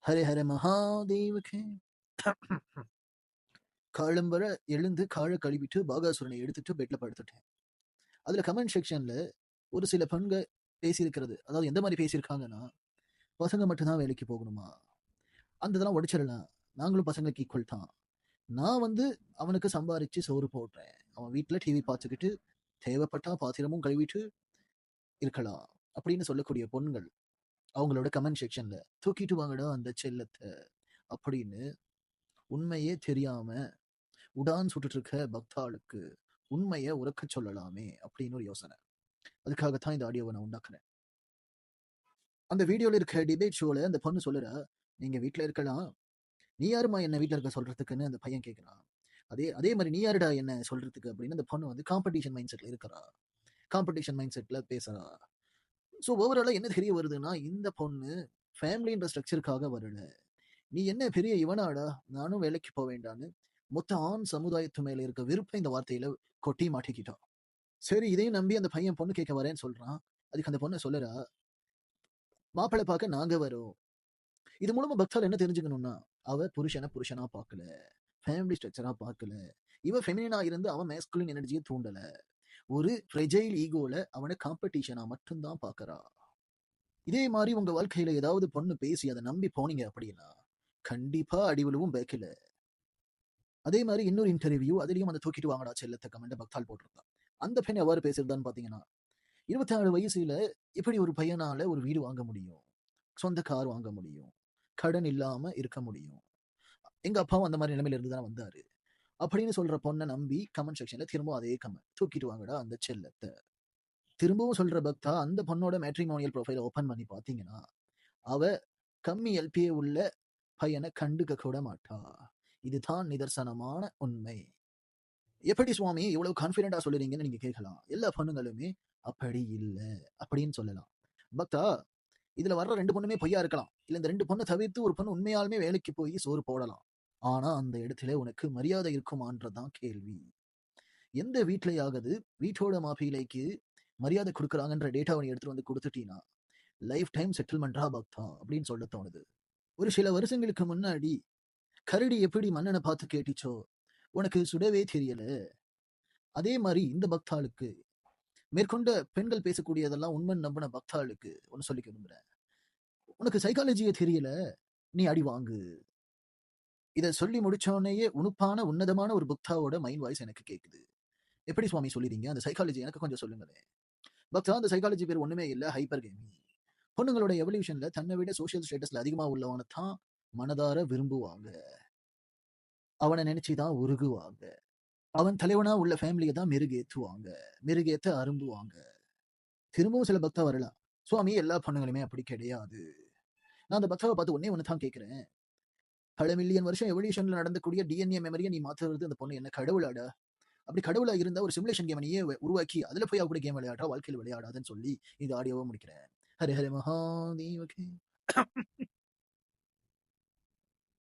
ஹரே ஹர மகாதேவுக்கு. காலம்பர எழுந்து காலை கழுவிட்டு பாகாசுரனை எடுத்துட்டு பெட்ல படுத்துட்டேன். அதுல கமெண்ட் செக்ஷன்ல ஒரு சில பெண்கள் பேசியிருக்கிறது, அதாவது எந்த மாதிரி பேசியிருக்காங்கன்னா, பசங்க மட்டும்தான் வேலைக்கு போகணுமா, அந்த இதெல்லாம் உடைச்சிடலாம், நாங்களும் பசங்களுக்கு ஈக்குவல் தான், நான் வந்து அவனுக்கு சம்பாரிச்சு சோறு போடுறேன், அவன் வீட்டுல டிவி பார்த்துக்கிட்டு தேவைப்பட்டா பாத்திரமும் கழுவிட்டு இருக்கலாம் அப்படின்னு சொல்லக்கூடிய பொண்கள் அவங்களோட கமெண்ட் செக்ஷன்ல தூக்கிட்டு வாங்கடா அந்த செல்லத்தை அப்படின்னு உண்மையே தெரியாம உடான் சுட்டுட்டு இருக்க பக்தாளுக்கு உண்மையை உறக்க சொல்லலாமே அப்படின்னு ஒரு யோசனை. அதுக்காகத்தான் இந்த ஆடியோவை நான் உண்டாக்குறேன். அந்த வீடியோல இருக்க டிபேட் ஷோல அந்த பொண்ணு சொல்லுற, நீங்க வீட்டுல இருக்கலாம், நீ யாருமா என்ன வீட்டுல இருக்க சொல்றதுக்குன்னு அந்த பையன் கேட்கிறான். அதே அதே மாதிரி நீ யாருடா என்ன சொல்றதுக்கு அப்படின்னு அந்த பொண்ணு வந்து காம்படிஷன் மைண்ட் செட்ல இருக்கிறா, காம்படிஷன் மைண்ட் செட்ல பேசுறா. ஸோ ஓவராலா என்ன தெரிய வருதுன்னா, இந்த பொண்ணு ஃபேமிலின்ற ஸ்ட்ரக்சருக்காக வரல, நீ என்ன பெரிய இவனாடா நானும் வேலைக்கு போக வேண்டான்னு மொத்த ஆண் சமுதாயத்து மேல இருக்க விருப்பம் இந்த வார்த்தையில கொட்டி மாட்டிக்கிட்டான். சரி, இதையும் நம்பி அந்த பையன் பொண்ணு கேட்க வரேன்னு சொல்றான். அதுக்கு அந்த பொண்ணு சொல்லுறா, மாப்பிள்ளை பார்க்க நாங்க வரோம். இது மூலமா பக்தால் என்ன தெரிஞ்சுக்கணும்னா, அவ புருஷனை புருஷனா பார்க்கல, ஃபேமிலி ஸ்ட்ரக்சரா பார்க்கல, இவ ஃபெமினினா இருந்து அவன் மேஸ்குலின் எனர்ஜியை தூண்டல, ஒரு ஃப்ரெஜைல் ஈகோல அவனை காம்படிஷனா மட்டும்தான் பார்க்கறா. இதே மாதிரி உங்க வாழ்க்கையில ஏதாவது பொண்ணு பேசி அதை நம்பி போனீங்க அப்படின்னா கண்டிப்பா அடி விழுவும் பேக்கல. அதே மாதிரி இன்னொரு இன்டர்வியூ, அதுலயும் அந்த தூக்கிட்டு வாங்கடா செல்லத்தை கமெண்ட் பக்தால் போட்டிருந்தான். அந்த பெண் எவ்வாறு பேசுறதான்னு பாத்தீங்கன்னா, 26 வயசுல எப்படி ஒரு பையனால ஒரு வீடு வாங்க முடியும், சொந்த கார் வாங்க முடியும், கடன் இல்லாம இருக்க முடியும், எங்க அப்பாவும் அந்த மாதிரி நிலைமையில இருந்து தான் வந்தாரு அப்படின்னு சொல்ற பொண்ணை நம்பி கமெண்ட் செக்ஷன்ல திரும்பவும் அதே கமெண்ட், தூக்கிட்டு வாங்கடா அந்த செல்லத்தை. திரும்பவும் சொல்ற பக்தா அந்த பொண்ணோட மேட்ரிமோனியல் ப்ரொஃபைல ஓபன் பண்ணி பாத்தீங்கன்னா, அவ கம்மி எல்பிஏ உள்ள பையனை கண்டுக்க கூட மாட்டா. இதுதான் நிதர்சனமான உண்மை. எப்படி சுவாமி இவ்வளவு கான்பிடண்டா சொல்லுறீங்கன்னு நீங்க கேட்கலாம். எல்லா பொண்ணுங்களுமே அப்படி இல்லை அப்படின்னு சொல்லலாம். பக்தா, இதுல வர்ற 2 பொண்ணுமே பொய்யா இருக்கலாம், இல்ல இந்த 2 பொண்ணை தவிர்த்து ஒரு பொண்ணு உண்மையாலுமே வேலைக்கு போய் சோறு போடலாம். ஆனா அந்த இடத்துல உனக்கு மரியாதை இருக்குமான்றதான் கேள்வி. எந்த வீட்லயாவது வீட்டோட மாப்பிள்ளைக்கு மரியாதை கொடுக்குறாங்கன்ற டேட்டாவை எடுத்துட்டு வந்து கொடுத்துட்டீங்கன்னா லைஃப் டைம் செட்டில்மெண்டா பக்தா அப்படின்னு சொல்ல தோணுது. ஒரு சில வருஷங்களுக்கு முன்னாடி கரடி எப்படி மன்னனை பார்த்து கேட்டுச்சோ உனக்கு சுடவே தெரியல, அதே மாதிரி இந்த பக்தாளுக்கு மேற்கொண்ட பெண்கள் பேசக்கூடியதெல்லாம் உண்மை நம்பின பக்தாளுக்கு ஒன்னு சொல்லிக்க விரும்புறேன், உனக்கு சைக்காலஜியே தெரியல, நீ அடி வாங்கு. இதை சொல்லி முடிச்சோடனேயே உணுப்பான உன்னதமான ஒரு பக்தாவோட மைண்ட் வாய்ஸ் எனக்கு கேட்குது. எப்படி சுவாமி சொல்லிடுங்க அந்த சைக்காலஜி எனக்கு கொஞ்சம் சொல்லுங்களேன். பக்தா, அந்த சைக்காலஜி பேர் ஒண்ணுமே இல்லை, ஹைப்பர் கேமி. பொண்ணுங்களோட எவல்யூஷன்ல தன்னை விட சோசியல் ஸ்டேட்டஸ்ல அதிகமா உள்ளவனை தான் மனதார விரும்புவாங்க, அவனை நினைச்சுதான் உருகுவாங்க, அவன் தலைவனா உள்ள ஃபேமிலியை தான் மெருகேத்துவாங்க, மெருகேத்த அரும்புவாங்க. திரும்பவும் சில பக்தா வரலாம், சுவாமி எல்லா பொண்ணுங்களுமே அப்படி கிடையாது. நான் அந்த பக்தாவை பார்த்து ஒன்னே ஒன்று தான் கேட்கிறேன், பல மில்லியன் வருஷம் எவல்யூஷன்ல நடந்தக்கூடிய டிஎன்ஏ மெமரியை நீ மாத்துறது அந்த பொண்ணு என்ன கடவுளாடா? அப்படி கடவுளா இருந்தா ஒரு சிமுலேஷன் கேம் நீயே உருவாக்கி அதுல போய் கூட கேம் விளையாடுறா, வாழ்க்கையில் விளையாடாதுன்னு சொல்லி இந்த ஆடியோவை முடிக்கிறேன். ஹரே ஹரே மகாதேவகே.